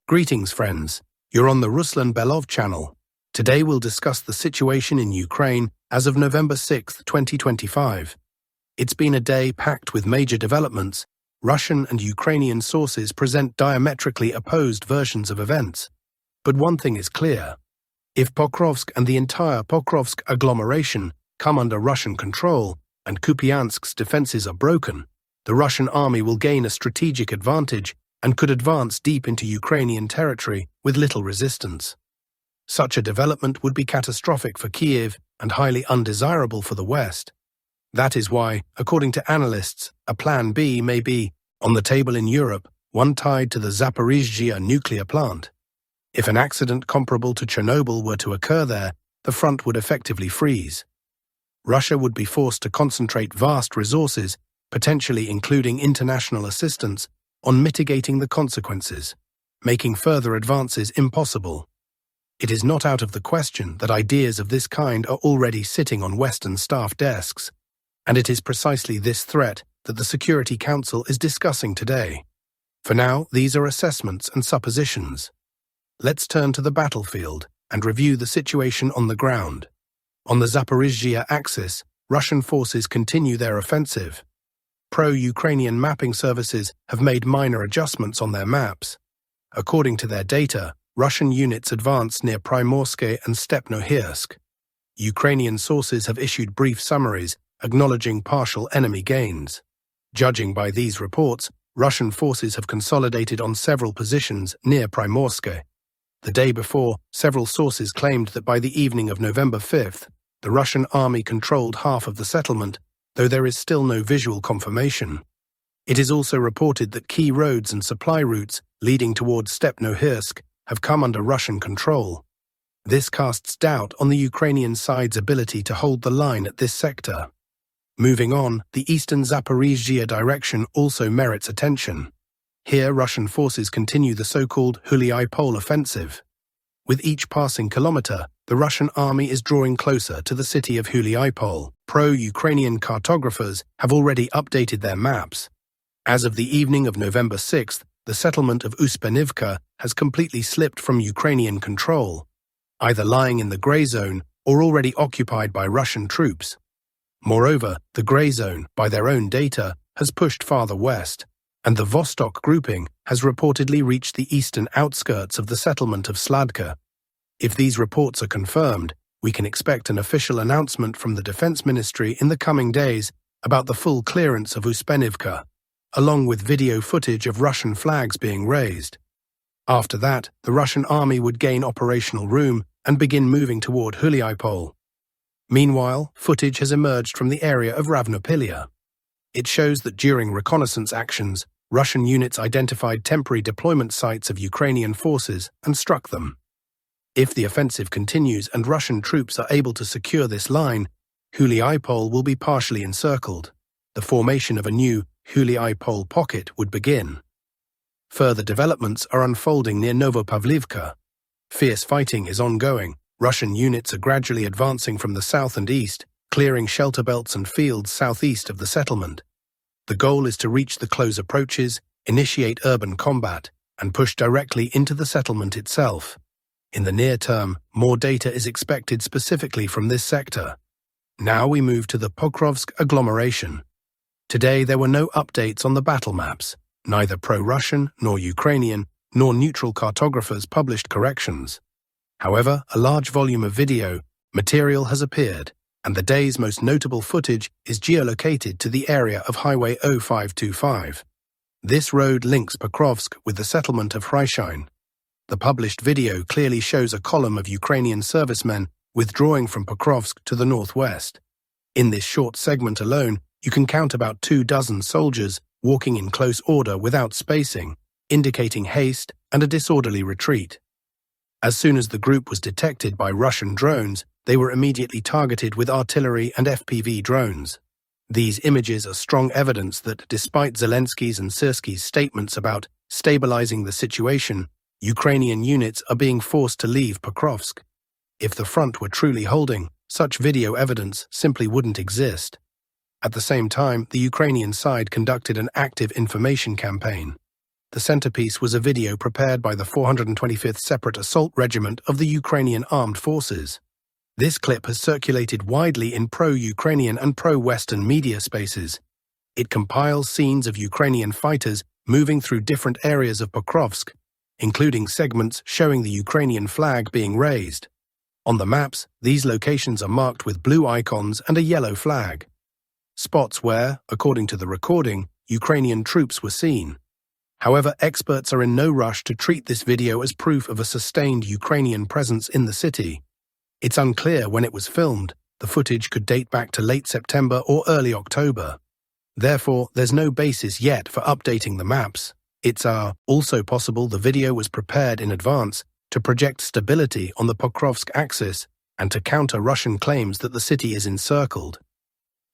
Greetings, friends. You're on the Ruslan Belov channel. Today we'll discuss the situation in Ukraine as of November 6, 2025. It's been a day packed with major developments. Russian and Ukrainian sources present diametrically opposed versions of events. But one thing is clear. If Pokrovsk and the entire Pokrovsk agglomeration come under Russian control and Kupiansk's defenses are broken, the Russian army will gain a strategic advantage and could advance deep into Ukrainian territory with little resistance. Such a development would be catastrophic for Kiev and highly undesirable for the West. That is why, according to analysts, a plan B may be on the table in Europe, one tied to the Zaporizhzhia nuclear plant. If an accident comparable to Chernobyl were to occur there, the front would effectively freeze. Russia would be forced to concentrate vast resources, potentially including international assistance, on mitigating the consequences, making further advances impossible. It is not out of the question that ideas of this kind are already sitting on Western staff desks, and it is precisely this threat that the Security Council is discussing today. For now, these are assessments and suppositions. Let's turn to the battlefield and review the situation on the ground. On the Zaporizhzhia axis, Russian forces continue their offensive. Pro-Ukrainian mapping services have made minor adjustments on their maps. According to their data, Russian units advance near Primorsk and Stepnohirsk. Ukrainian sources have issued brief summaries acknowledging partial enemy gains. Judging by these reports, Russian forces have consolidated on several positions near Primorsk. The day before, several sources claimed that by the evening of November 5th, the Russian army controlled half of the settlement, though there is still no visual confirmation. It is also reported that key roads and supply routes leading towards Stepnohirsk have come under Russian control. This casts doubt on the Ukrainian side's ability to hold the line at this sector. Moving on, the eastern Zaporizhzhia direction also merits attention. Here, Russian forces continue the so-called Huliai-Pole offensive. With each passing kilometer, the Russian army is drawing closer to the city of Huliai-Pole. Pro-Ukrainian cartographers have already updated their maps. As of the evening of November 6th, the settlement of Uspenivka has completely slipped from Ukrainian control, either lying in the grey zone or already occupied by Russian troops. Moreover, the grey zone, by their own data, has pushed farther west, and the Vostok grouping has reportedly reached the eastern outskirts of the settlement of Sladka. If these reports are confirmed, we can expect an official announcement from the Defense Ministry in the coming days about the full clearance of Uspenivka, along with video footage of Russian flags being raised. After that, the Russian army would gain operational room and begin moving toward Huliai-Pole. Meanwhile, footage has emerged from the area of Ravnopilia. It shows that during reconnaissance actions, Russian units identified temporary deployment sites of Ukrainian forces and struck them. If the offensive continues and Russian troops are able to secure this line, Huliai-Pole will be partially encircled. The formation of a new Huliai-Pole pocket would begin. Further developments are unfolding near Novopavlivka. Fierce fighting is ongoing. Russian units are gradually advancing from the south and east, clearing shelter belts and fields southeast of the settlement. The goal is to reach the close approaches, initiate urban combat, and push directly into the settlement itself. In the near term, more data is expected specifically from this sector. Now we move to the Pokrovsk agglomeration. Today there were no updates on the battle maps. Neither pro-Russian nor Ukrainian nor neutral cartographers published corrections. However, a large volume of video material has appeared, and the day's most notable footage is geolocated to the area of Highway 0525. This road links Pokrovsk with the settlement of Hryshine. The published video clearly shows a column of Ukrainian servicemen withdrawing from Pokrovsk to the northwest. In this short segment alone, you can count about 24 soldiers walking in close order without spacing, indicating haste and a disorderly retreat. As soon as the group was detected by Russian drones, they were immediately targeted with artillery and FPV drones. These images are strong evidence that, despite Zelensky's and Syrsky's statements about stabilizing the situation, Ukrainian units are being forced to leave Pokrovsk. If the front were truly holding, such video evidence simply wouldn't exist. At the same time, the Ukrainian side conducted an active information campaign. the centerpiece was a video prepared by the 425th Separate Assault Regiment of the Ukrainian Armed Forces. This clip has circulated widely in pro-Ukrainian and pro-Western media spaces. It compiles scenes of Ukrainian fighters moving through different areas of Pokrovsk, including segments showing the Ukrainian flag being raised. On the maps, these locations are marked with blue icons and a yellow flag. Spots where, according to the recording, Ukrainian troops were seen. However, experts are in no rush to treat this video as proof of a sustained Ukrainian presence in the city. It's unclear when it was filmed. The footage could date back to late September or early October. Therefore, there's no basis yet for updating the maps. It's also possible the video was prepared in advance to project stability on the Pokrovsk axis and to counter Russian claims that the city is encircled.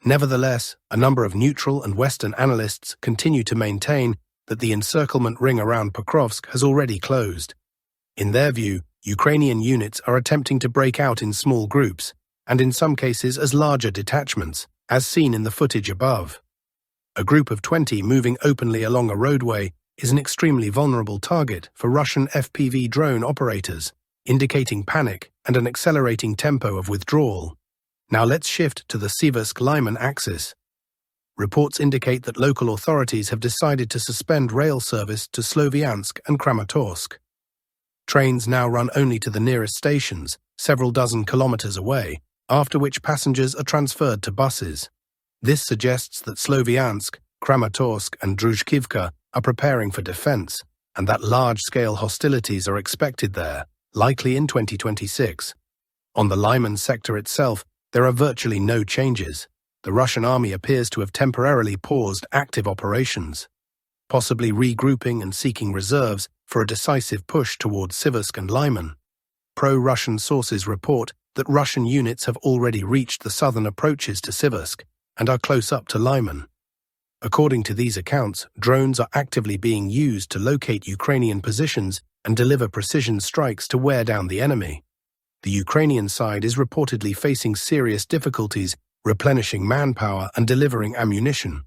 Nevertheless, a number of neutral and Western analysts continue to maintain that the encirclement ring around Pokrovsk has already closed. In their view, Ukrainian units are attempting to break out in small groups, and in some cases as larger detachments, as seen in the footage above. A group of 20 moving openly along a roadway is an extremely vulnerable target for Russian FPV drone operators, indicating panic and an accelerating tempo of withdrawal. Now let's shift to the Siversk-Lyman axis. Reports indicate that local authorities have decided to suspend rail service to Sloviansk and Kramatorsk. Trains now run only to the nearest stations, several dozen kilometers away, after which passengers are transferred to buses. This suggests that Sloviansk, Kramatorsk and Druzhkivka are preparing for defense, and that large-scale hostilities are expected there, likely in 2026. On the Lyman sector itself, there are virtually no changes. The Russian army appears to have temporarily paused active operations, possibly regrouping and seeking reserves for a decisive push towards Siversk and Lyman. Pro-Russian sources report that Russian units have already reached the southern approaches to Siversk and are close up to Lyman. According to these accounts, drones are actively being used to locate Ukrainian positions and deliver precision strikes to wear down the enemy. The Ukrainian side is reportedly facing serious difficulties replenishing manpower and delivering ammunition.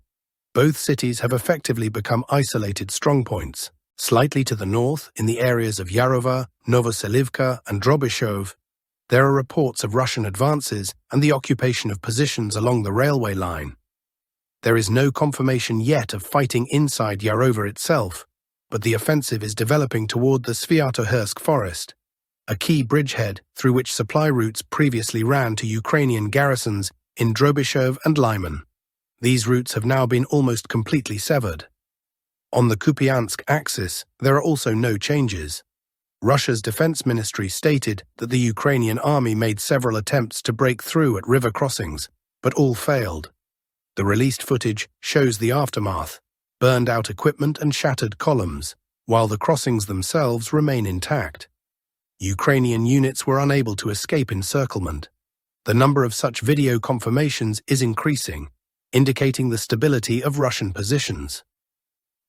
Both cities have effectively become isolated strongpoints. Slightly to the north, in the areas of Yarova, Novoselivka and Drobyshov, there are reports of Russian advances and the occupation of positions along the railway line. There is no confirmation yet of fighting inside Yarova itself, but the offensive is developing toward the Sviatohersk forest, a key bridgehead through which supply routes previously ran to Ukrainian garrisons in Drobyshov and Lyman. These routes have now been almost completely severed. On the Kupiansk axis, there are also no changes. Russia's defense ministry stated that the Ukrainian army made several attempts to break through at river crossings, but all failed. The released footage shows the aftermath: burned-out equipment and shattered columns, while the crossings themselves remain intact. Ukrainian units were unable to escape encirclement. The number of such video confirmations is increasing, indicating the stability of Russian positions.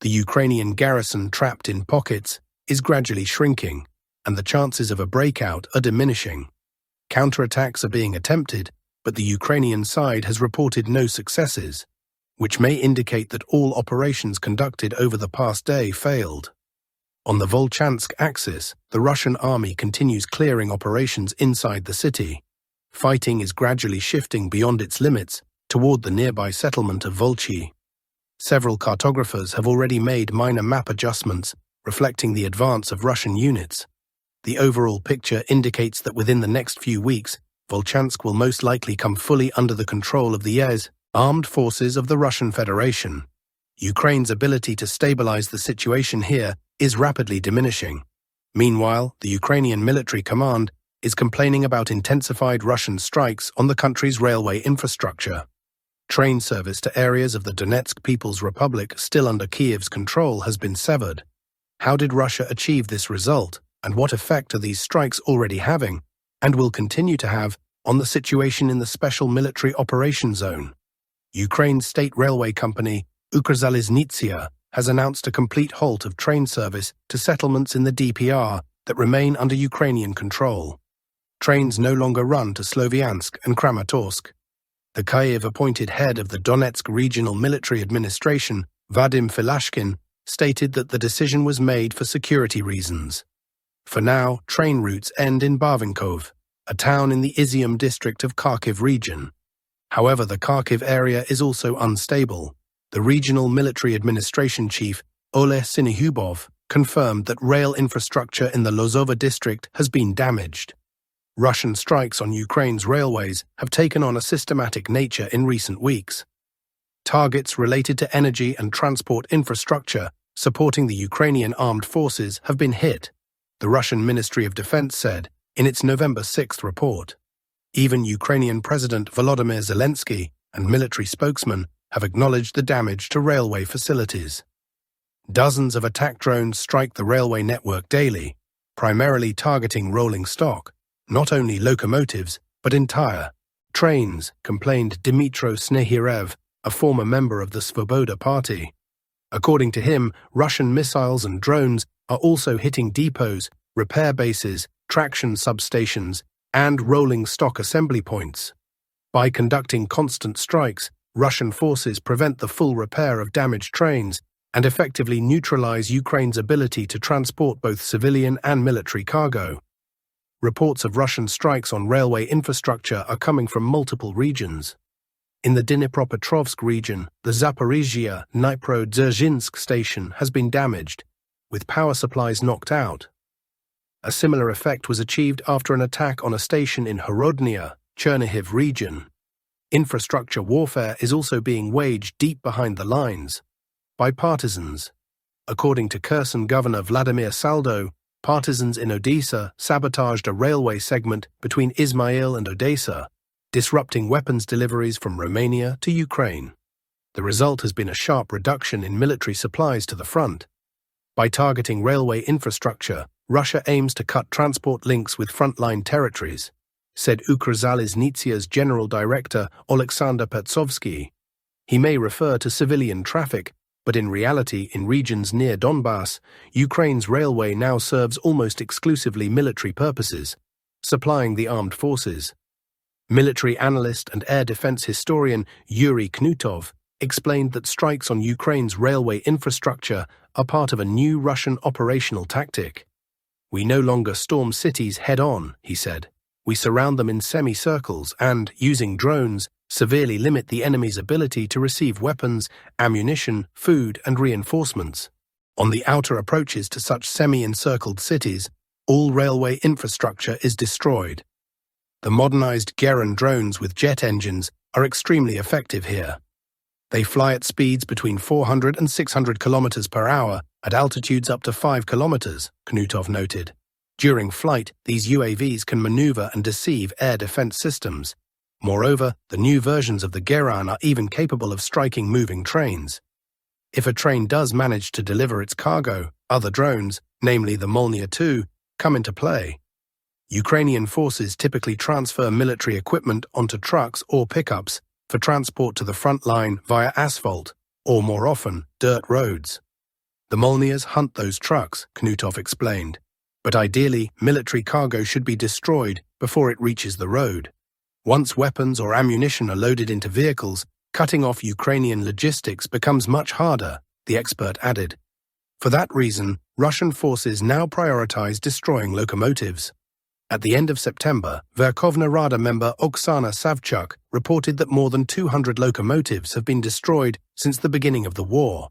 The Ukrainian garrison trapped in pockets is gradually shrinking, and the chances of a breakout are diminishing. Counterattacks are being attempted, but the Ukrainian side has reported no successes, which may indicate that all operations conducted over the past day failed. On the Volchansk axis, the Russian army continues clearing operations inside the city. Fighting is gradually shifting beyond its limits toward the nearby settlement of Volchi. Several cartographers have already made minor map adjustments reflecting the advance of Russian units. The overall picture indicates that within the next few weeks, Volchansk will most likely come fully under the control of the armed forces of the Russian Federation. Ukraine's ability to stabilize the situation here is rapidly diminishing. Meanwhile, the Ukrainian military command is complaining about intensified Russian strikes on the country's railway infrastructure. Train service to areas of the Donetsk People's Republic still under Kiev's control has been severed. How did Russia achieve this result, and what effect are these strikes already having, and will continue to have, on the situation in the Special Military Operations Zone? Ukraine's state railway company, Ukrzaliznytsia, has announced a complete halt of train service to settlements in the DPR that remain under Ukrainian control. Trains no longer run to Sloviansk and Kramatorsk. The Kyiv-appointed head of the Donetsk Regional Military Administration, Vadim Filashkin, stated that the decision was made for security reasons. For now, train routes end in Barvinkov, a town in the Izium district of Kharkiv region. However, the Kharkiv area is also unstable. The regional military administration chief, Oleg Sinihubov, confirmed that rail infrastructure in the Lozova district has been damaged. Russian strikes on Ukraine's railways have taken on a systematic nature in recent weeks. Targets related to energy and transport infrastructure supporting the Ukrainian armed forces have been hit, the Russian Ministry of Defense said in its November 6 report. Even Ukrainian President Volodymyr Zelensky and military spokesmen have acknowledged the damage to railway facilities. Dozens of attack drones strike the railway network daily, primarily targeting rolling stock, not only locomotives, but entire trains, complained Dmytro Snehirev, a former member of the Svoboda party. According to him, Russian missiles and drones are also hitting depots, repair bases, traction substations, and rolling stock assembly points. By conducting constant strikes, Russian forces prevent the full repair of damaged trains and effectively neutralize Ukraine's ability to transport both civilian and military cargo. Reports of Russian strikes on railway infrastructure are coming from multiple regions. In the Dnipropetrovsk region, the Zaporizhzhia Dnipro-Dzerzhinsk station has been damaged, with power supplies knocked out. A similar effect was achieved after an attack on a station in Horodnia, Chernihiv region. Infrastructure warfare is also being waged deep behind the lines by partisans. According to Kherson Governor Vladimir Saldo, partisans in Odessa sabotaged a railway segment between Izmail and Odessa, disrupting weapons deliveries from Romania to Ukraine. The result has been a sharp reduction in military supplies to the front. By targeting railway infrastructure, Russia aims to cut transport links with frontline territories, said Ukrzaliznitsia's General Director Oleksandr Petsovsky. He may refer to civilian traffic, but in reality, in regions near Donbass, Ukraine's railway now serves almost exclusively military purposes, supplying the armed forces. Military analyst and air defense historian Yuri Knutov explained that strikes on Ukraine's railway infrastructure are part of a new Russian operational tactic. "We no longer storm cities head-on," he said. "We surround them in semicircles and, using drones, severely limit the enemy's ability to receive weapons, ammunition, food, and reinforcements. On the outer approaches to such semi-encircled cities, all railway infrastructure is destroyed. The modernized Geran drones with jet engines are extremely effective here. They fly at speeds between 400 and 600 kilometers per hour at altitudes up to 5 kilometers, Knutov noted. During flight, these UAVs can maneuver and deceive air defense systems. Moreover, the new versions of the Geran are even capable of striking moving trains. If a train does manage to deliver its cargo, other drones, namely the Molniya II, come into play. Ukrainian forces typically transfer military equipment onto trucks or pickups for transport to the front line via asphalt, or more often, dirt roads. The Molniyas hunt those trucks, Knutov explained, but ideally, military cargo should be destroyed before it reaches the road. Once weapons or ammunition are loaded into vehicles, cutting off Ukrainian logistics becomes much harder, the expert added. For that reason, Russian forces now prioritize destroying locomotives. At the end of September, Verkhovna Rada member Oksana Savchuk reported that more than 200 locomotives have been destroyed since the beginning of the war,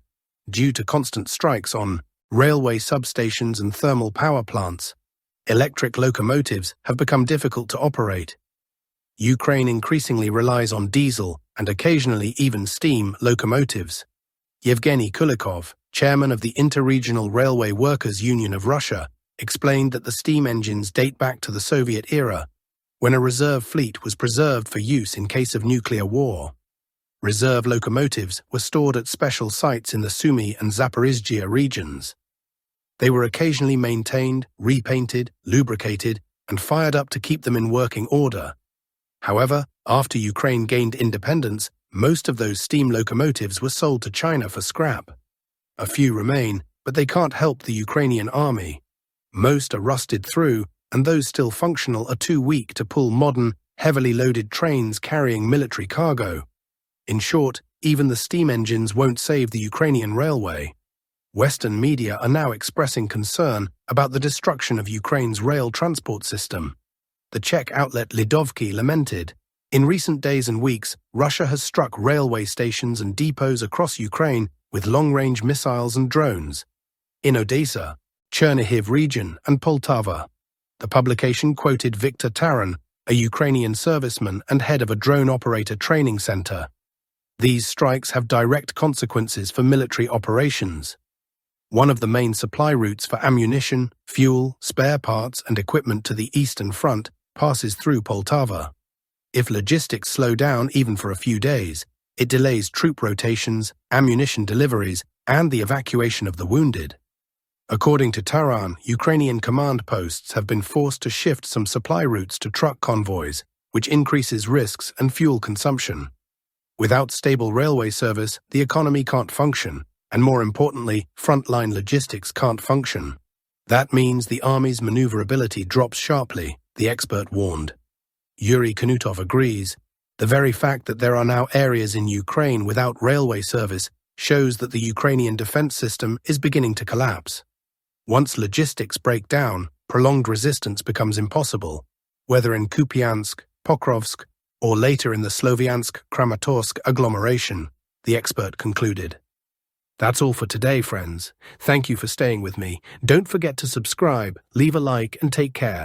due to constant strikes on railway substations and thermal power plants. Electric locomotives have become difficult to operate. Ukraine increasingly relies on diesel and occasionally even steam locomotives. Yevgeny Kulikov, chairman of the Interregional Railway Workers' Union of Russia, explained that the steam engines date back to the Soviet era, when a reserve fleet was preserved for use in case of nuclear war. Reserve locomotives were stored at special sites in the Sumy and Zaporizhzhia regions. They were occasionally maintained, repainted, lubricated, and fired up to keep them in working order. However, after Ukraine gained independence, most of those steam locomotives were sold to China for scrap. A few remain, but they can't help the Ukrainian army. Most are rusted through, and those still functional are too weak to pull modern, heavily loaded trains carrying military cargo. In short, even the steam engines won't save the Ukrainian railway. Western media are now expressing concern about the destruction of Ukraine's rail transport system. The Czech outlet Lidovky lamented, "In recent days and weeks, Russia has struck railway stations and depots across Ukraine with long-range missiles and drones. In Odessa, Chernihiv region, and Poltava." The publication quoted Viktor Taran, a Ukrainian serviceman and head of a drone operator training center. These strikes have direct consequences for military operations. One of the main supply routes for ammunition, fuel, spare parts, and equipment to the Eastern Front passes through Poltava. If logistics slow down even for a few days, it delays troop rotations, ammunition deliveries, and the evacuation of the wounded. According to Taran, Ukrainian command posts have been forced to shift some supply routes to truck convoys, which increases risks and fuel consumption. Without stable railway service, the economy can't function, and more importantly, frontline logistics can't function. That means the army's maneuverability drops sharply, the expert warned. Yuri Knutov agrees. The very fact that there are now areas in Ukraine without railway service shows that the Ukrainian defense system is beginning to collapse. Once logistics break down, prolonged resistance becomes impossible, whether in Kupiansk, Pokrovsk, or later in the Sloviansk-Kramatorsk agglomeration, the expert concluded. That's all for today, friends. Thank you for staying with me. Don't forget to subscribe, leave a like, and take care.